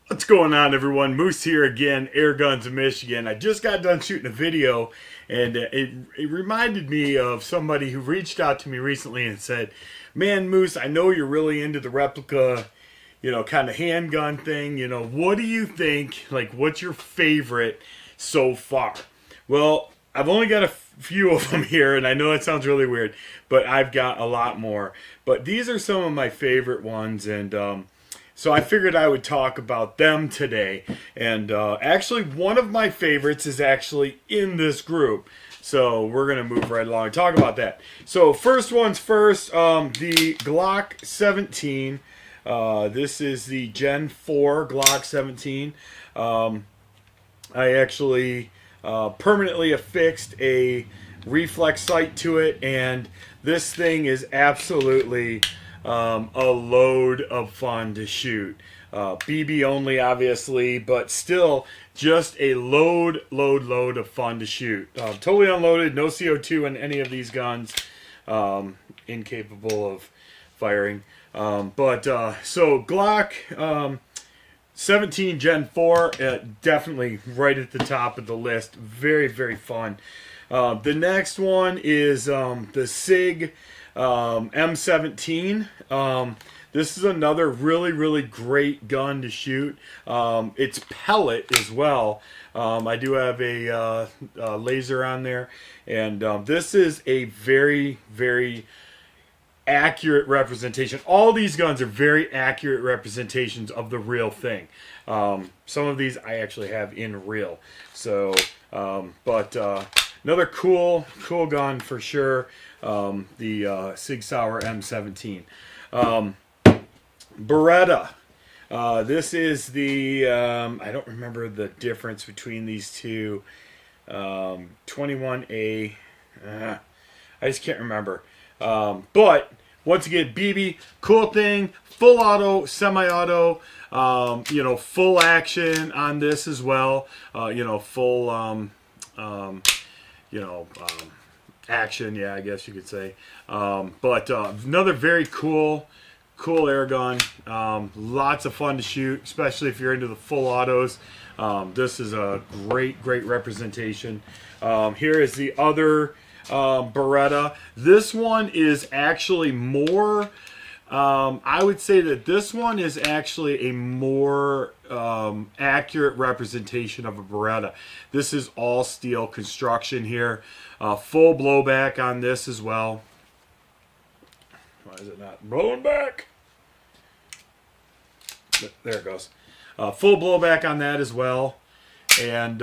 What's going on, everyone? Moose here again, Airguns of Michigan. I just got done shooting a video, and it reminded me of somebody who reached out to me recently and said, "Man, Moose, I know you're really into the replica, kind of handgun thing. What do you think? Like, what's your favorite so far?" Well, I've only got a few of them here, and I know that sounds really weird, but I've got a lot more. But these are some of my favorite ones, and so I figured I would talk about them today. And actually, one of my favorites is actually in this group. So we're going to move right along and talk about that. So first one's first, the Glock 17. This is the Gen 4 Glock 17. I actually permanently affixed a reflex sight to it, and this thing is absolutely a load of fun to shoot. BB only, obviously, but still just a load of fun to shoot. Totally unloaded, no CO2 in any of these guns, incapable of firing. So Glock 17 Gen 4, definitely right at the top of the list. Very, very fun. The next one is the SIG M17. This is another really great gun to shoot. It's pellet as well. I do have a laser on there, and this is a very accurate representation. All these guns are very accurate representations of the real thing. Some of these I actually have in real. So, another cool gun for sure. The Sig Sauer M17. Beretta. This is the, I don't remember the difference between these two. 21A. I just can't remember. But once again, BB, cool thing, full auto, semi-auto, full action on this as well. Full, action, yeah, I guess you could say. Another very cool air gun. Lots of fun to shoot, especially if you're into the full autos. This is a great representation. Here is the other Beretta. This one is actually more, I would say that this one is actually a more accurate representation of a Beretta. This is all steel construction here. Full blowback on this as well. Why is it not blowing back? There it goes. Full blowback on that as well. And,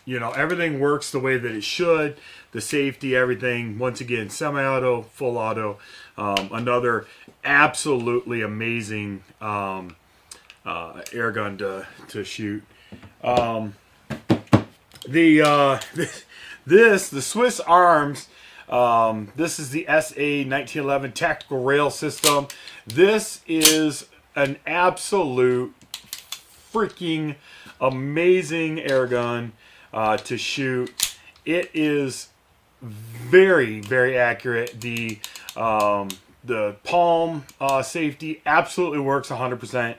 everything works the way that it should. The safety, everything. Once again, semi-auto, full auto. Another absolutely amazing air gun to shoot. The Swiss Arms. This is the SA 1911 Tactical Rail System. This is an absolute freaking amazing air gun to shoot. It is very accurate. The palm safety absolutely works 100%.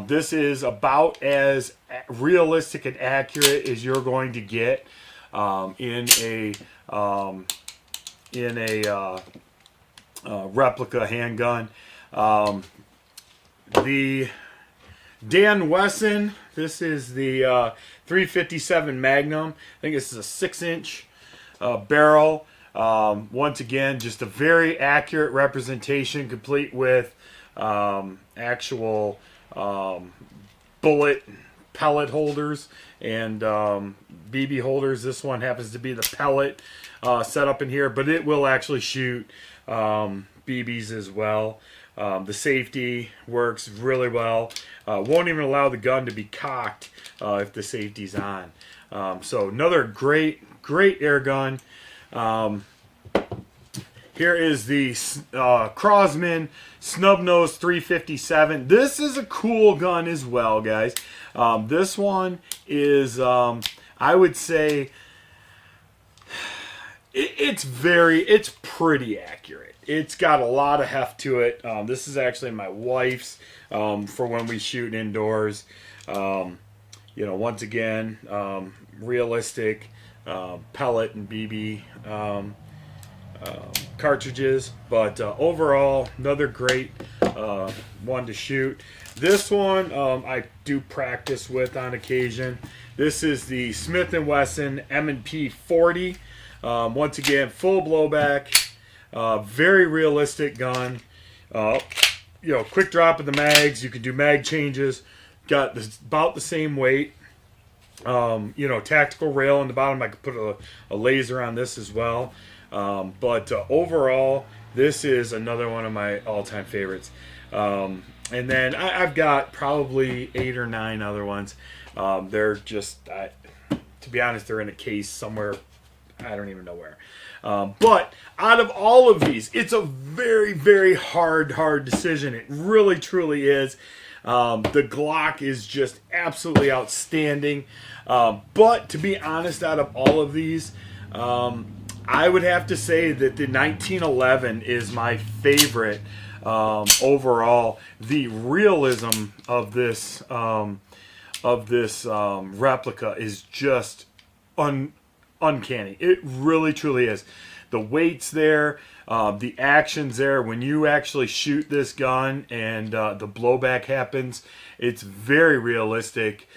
This is about as realistic and accurate as you're going to get in a replica handgun. The Dan Wesson, this is the 357 Magnum. I think this is a 6-inch barrel. Once again, just a very accurate representation, complete with actual bullet pellet holders and BB holders. This one happens to be the pellet set up in here, but it will actually shoot BBs as well. The safety works really well. Won't even allow the gun to be cocked if the safety's on. So another great air gun. Here is the Crosman Snub-Nose 357. This is a cool gun as well, guys. This one is, I would say, it's pretty accurate. it's got a lot of heft to it. This is actually my wife's for when we shoot indoors. You know, once again, realistic pellet and BB cartridges, but overall, another great one to shoot. This one I do practice with on occasion. This is the Smith & Wesson M&P 40. Once again, full blowback, very realistic gun. You know, quick drop of the mags. You can do mag changes. Got this, about the same weight. You know, tactical rail on the bottom. I could put a laser on this as well. But overall, this is another one of my all-time favorites. And then I've got probably 8 or 9 other ones. They're just, to be honest, they're in a case somewhere. I don't even know where. But out of all of these, it's a very, very hard decision. It really, truly is. The Glock is just absolutely outstanding. But to be honest, out of all of these, I would have to say that the 1911 is my favorite overall. The realism of this replica is just uncanny. It really, truly is. The weight's there. The action's there. When you actually shoot this gun and the blowback happens, it's very realistic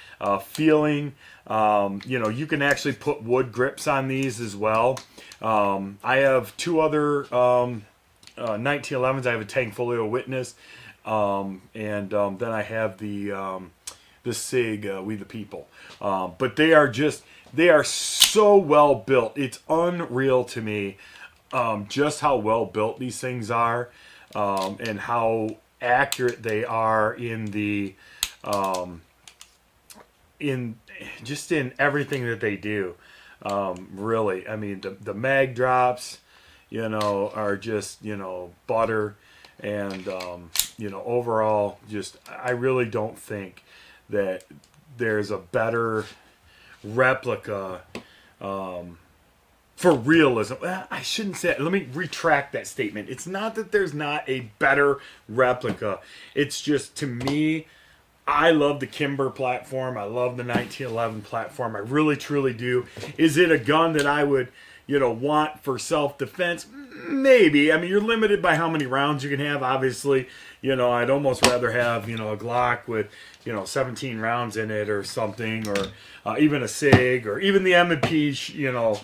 feeling. You know, you can actually put wood grips on these as well. I have 2 other 1911s. I have a Tankfolio Witness, and then I have the SIG We the People. But they are so well built. It's unreal to me just how well built these things are, and how accurate they are in the in everything that they do. Really, I mean, the mag drops, you know, are just, you know, butter, and you know, overall, just, I really don't think that there's a better replica for realism. Well, I shouldn't say it. Let me retract that statement. It's not that there's not a better replica. It's just, to me, I love the Kimber platform. I love the 1911 platform. I really, truly do. Is it a gun that I would, you know, want for self-defense? Maybe. I mean, you're limited by how many rounds you can have, obviously. You know, I'd almost rather have, you know, a Glock with, you know, 17 rounds in it or something, or even a SIG, or even the M&P, you know,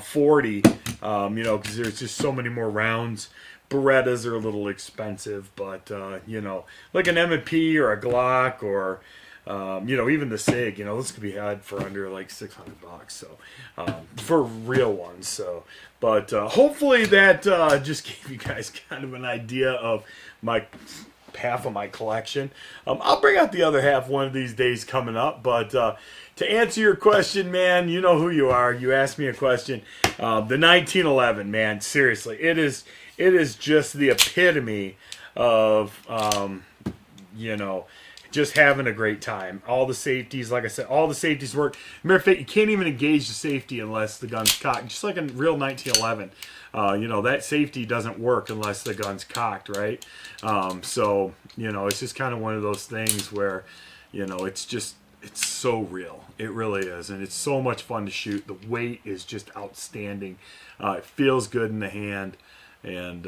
40, you know, because there's just so many more rounds. Berettas are a little expensive, but, you know, like an M&P or a Glock, or, you know, even the SIG, you know, this could be had for under like $600, so, for real ones, so, but, hopefully that, just gave you guys kind of an idea of my, half of my collection. I'll bring out the other half one of these days coming up, but, to answer your question, man, you know who you are. You asked me a question. The 1911, man, seriously, it is just the epitome of, you know, just having a great time. All the safeties, like I said, all the safeties work. Matter of fact, you can't even engage the safety unless the gun's cocked. Just like a real 1911, you know, that safety doesn't work unless the gun's cocked, right? So, you know, it's just kind of one of those things where, you know, it's just, it's so real. It really is. And it's so much fun to shoot. The weight is just outstanding. It feels good in the hand. And,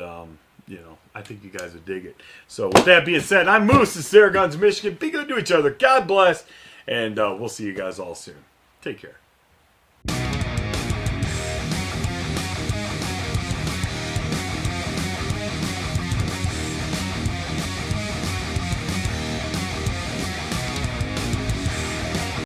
you know, I think you guys would dig it. So with that being said, I'm Moose. This is Airguns of Michigan. Be good to each other. God bless. And we'll see you guys all soon. Take care.